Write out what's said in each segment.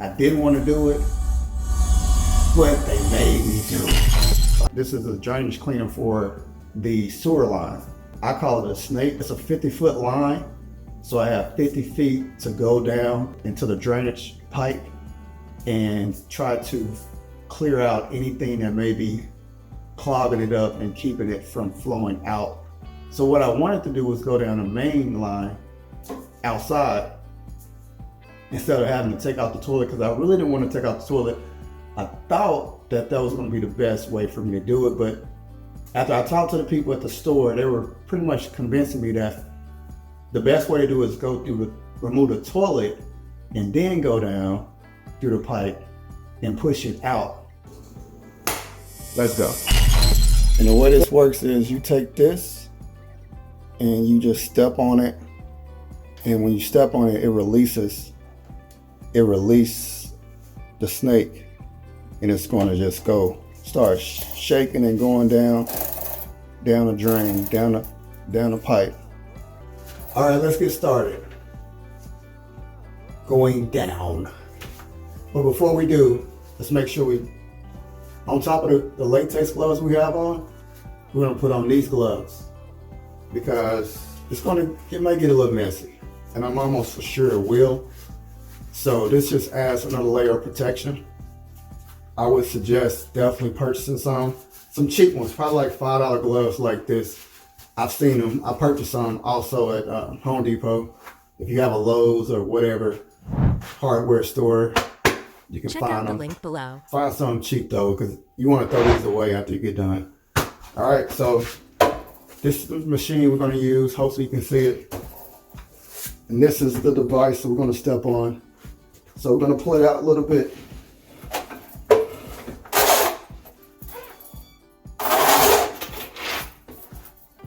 I didn't want to do it, but they made me do it. This is a drainage cleaner for the sewer line. I call it a snake. It's a 50-foot line. So I have 50 feet to go down into the drainage pipe and try to clear out anything that may be clogging it up and keeping it from flowing out. So what I wanted to do was go down the main line outside instead of having to take out the toilet, because I really didn't want to take out the toilet. I thought that was going to be the best way for me to do it, but after I talked to the people at the store, they were pretty much convincing me that the best way to do it is go through remove the toilet and then go down through the pipe and push it out. Let's go. And the way this works is you take this and you just step on it, and when you step on it, it releases the snake, and it's going to just start shaking and going down the drain, down the pipe. All right, let's get started. Going down. But before we do, let's make sure on top of the latex gloves we have on, we're gonna put on these gloves, because it might get a little messy, and I'm almost for sure it will. So this just adds another layer of protection. I would suggest definitely purchasing some cheap ones, probably like $5 gloves like this. I've seen them. I purchased some also at Home Depot. If you have a Lowe's or whatever hardware store, you can Check out find the them. link below. Find something cheap though, because you want to throw these away after you get done. All right, so this is the machine we're going to use. Hopefully you can see it. And this is the device that we're going to step on. So we're going to pull it out a little bit.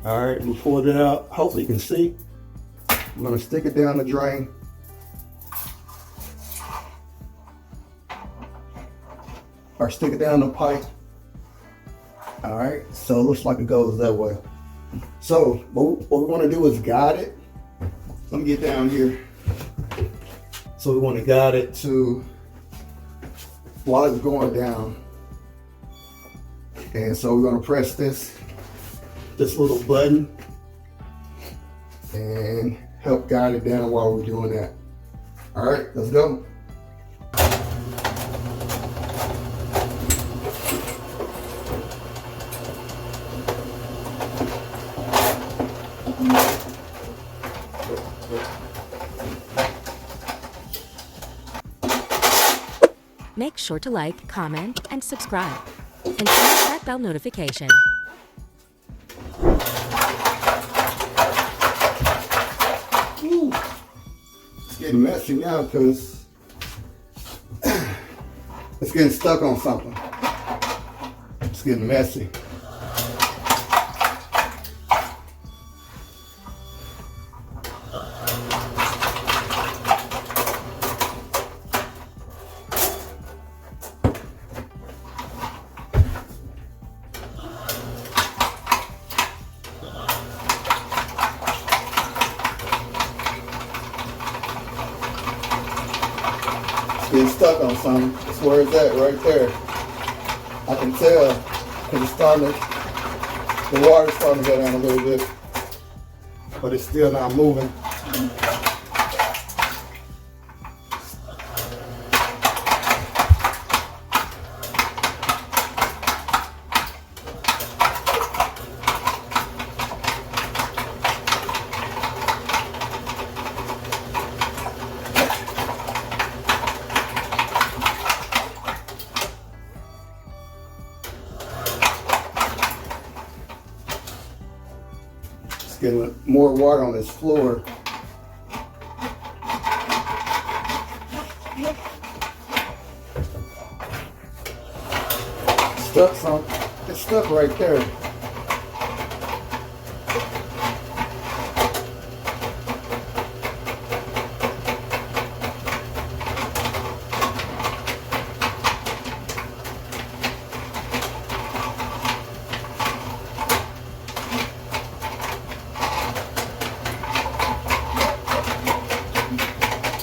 All right, we pulled it out. Hopefully you can see. I'm going to stick it down the drain. Or stick it down the pipe. All right, so it looks like it goes that way. So what we want to do is guide it. Let me get down here. So we want to guide it to while it's going down. And so we're going to press this little button and help guide it down while we're doing that. All right, let's go. Make sure to like, comment, and subscribe. And smash that bell notification. Ooh. It's getting messy now because it's getting stuck on something. It's getting messy. Getting stuck on something. That's where it's at, right there. I can tell because it's the water's starting to go down a little bit, but it's still not moving. Getting more water on this floor. It's stuck right there.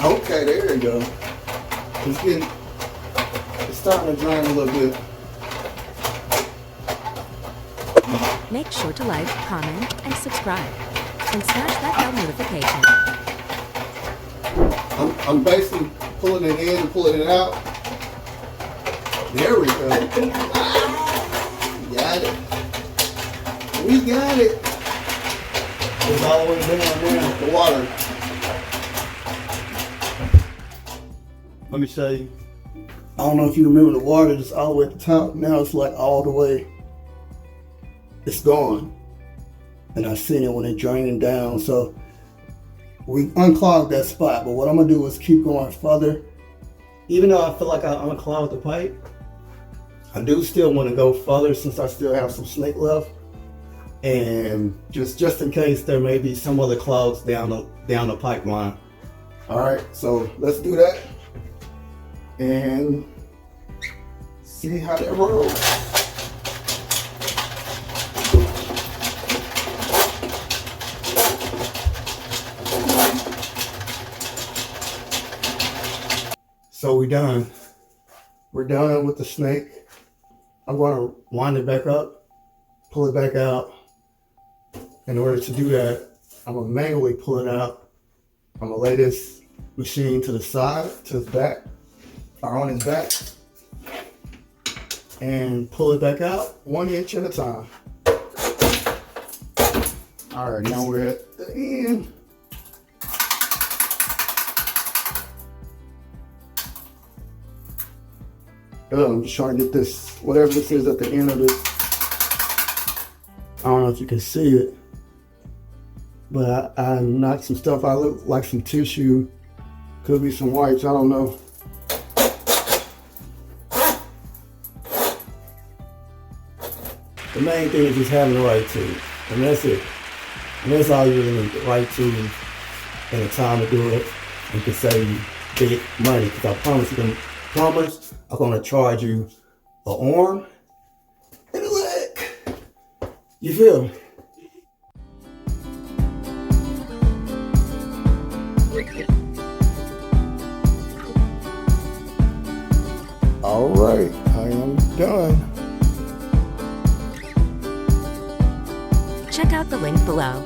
Okay, there you go. It's it's starting to drain a little bit. Make sure to like, comment, and subscribe. And smash that bell notification. I'm basically pulling it in and pulling it out. There we go. Got it. We got it. It's all the way down now, the water. Let me show you. I don't know if you remember the water that's all the way at the top. Now it's like all the way. It's gone. And I seen it when it draining down. So we unclogged that spot. But what I'm gonna do is keep going further. Even though I feel like I unclogged the pipe, I do still want to go further since I still have some snake left. And just in case there may be some other clogs down the pipeline. All right, so let's do that and see how that rolls. So we're done. We're done with the snake. I'm going to wind it back up, pull it back out. In order to do that, I'm going to manually pull it out. I'm going to lay this machine to the side, to his back, or on his back, and pull it back out 1 inch at a time. All right, now we're at the end. I'm just trying to get this, whatever this is at the end of this. I don't know if you can see it, but I knocked some stuff out, look like some tissue. Could be some wipes, I don't know. The main thing is just having the right tool, and that's it. And that's all you really need, the right tool and the time to do it, and can save you big money. Because I promise you, them plumbers are gonna charge you an arm and a leg. You feel me? All right, I am done. Check out the link below